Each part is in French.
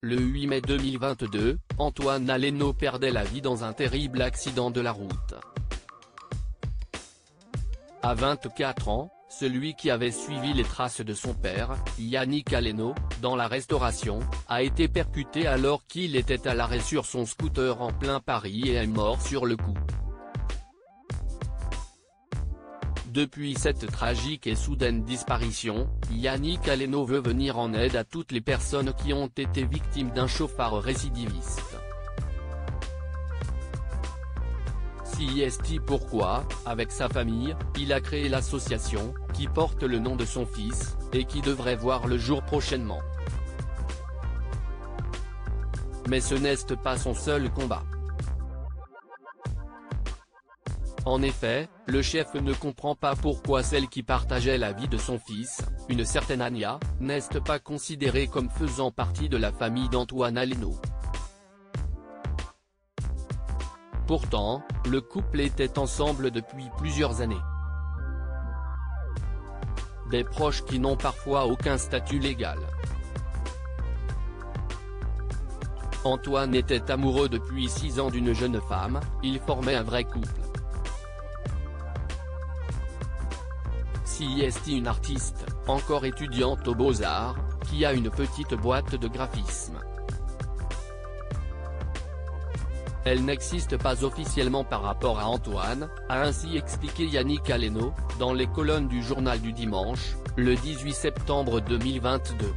le 8 mai 2022, Antoine Aleno perdait la vie dans un terrible accident de la route. À 24 ans, celui qui avait suivi les traces de son père, Yannick Aleno, dans la restauration, a été percuté alors qu'il était à l'arrêt sur son scooter en plein Paris et est mort sur le coup. Depuis cette tragique et soudaine disparition, Yannick Aleno veut venir en aide à toutes les personnes qui ont été victimes d'un chauffard récidiviste. CIST Pourquoi, avec sa famille, il a créé l'association, qui porte le nom de son fils, et qui devrait voir le jour prochainement. Mais ce n'est pas son seul combat. En effet, le chef ne comprend pas pourquoi celle qui partageait la vie de son fils, une certaine Ania, n'est pas considérée comme faisant partie de la famille d'Antoine Aleno. Pourtant, le couple était ensemble depuis plusieurs années. Des proches qui n'ont parfois aucun statut légal. Antoine était amoureux depuis 6 ans d'une jeune femme, ils formaient un vrai couple. CIST Une artiste, encore étudiante aux Beaux-Arts, qui a une petite boîte de graphisme. Elle n'existe pas officiellement par rapport à Antoine, a ainsi expliqué Yannick Aleno, dans les colonnes du Journal du Dimanche, le 18 septembre 2022.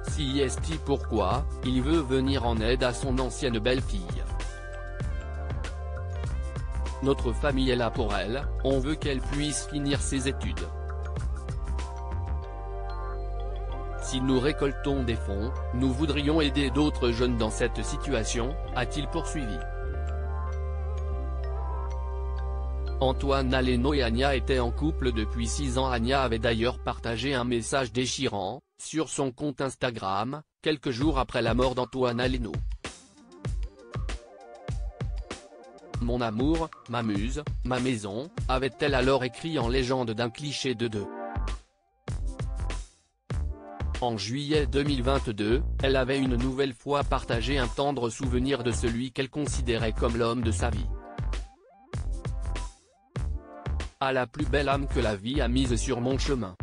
CIST Pourquoi, il veut venir en aide à son ancienne belle-fille. Notre famille est là pour elle, on veut qu'elle puisse finir ses études. Si nous récoltons des fonds, nous voudrions aider d'autres jeunes dans cette situation, a-t-il poursuivi. Antoine Aleno et Ania étaient en couple depuis 6 ans. Ania avait d'ailleurs partagé un message déchirant, sur son compte Instagram, quelques jours après la mort d'Antoine Aleno. Mon amour, ma muse, ma maison, avait-elle alors écrit en légende d'un cliché de deux. En juillet 2022, elle avait une nouvelle fois partagé un tendre souvenir de celui qu'elle considérait comme l'homme de sa vie. À la plus belle âme que la vie a mise sur mon chemin.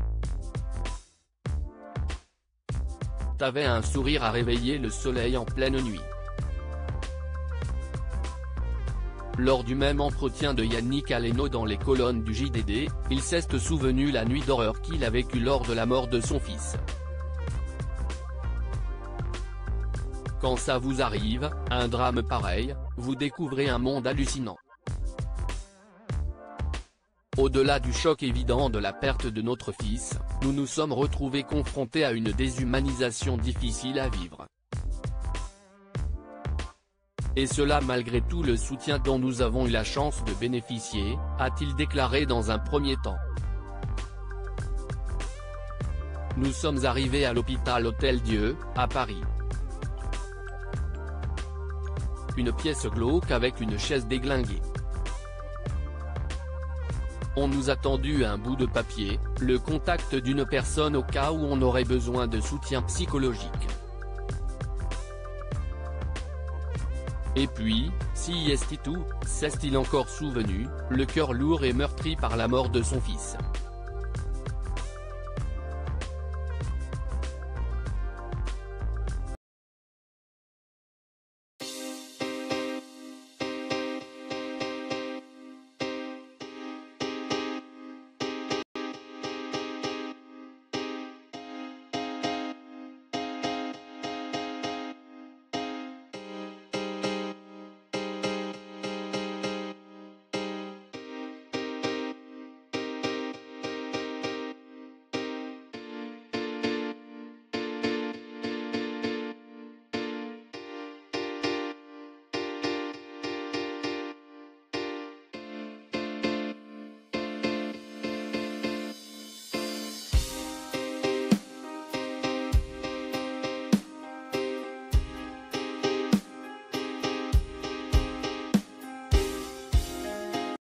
T'avais un sourire à réveiller le soleil en pleine nuit. Lors du même entretien de Yannick Aleno dans les colonnes du JDD, il s'est souvenu la nuit d'horreur qu'il a vécue lors de la mort de son fils. Quand ça vous arrive, un drame pareil, vous découvrez un monde hallucinant. Au-delà du choc évident de la perte de notre fils, nous nous sommes retrouvés confrontés à une déshumanisation difficile à vivre. Et cela malgré tout le soutien dont nous avons eu la chance de bénéficier, a-t-il déclaré dans un premier temps. Nous sommes arrivés à l'hôpital Hôtel-Dieu, à Paris. Une pièce glauque avec une chaise déglinguée. On nous a tendu un bout de papier, le contact d'une personne au cas où on aurait besoin de soutien psychologique. Et puis, s'est-il encore souvenu, le cœur lourd et meurtri par la mort de son fils.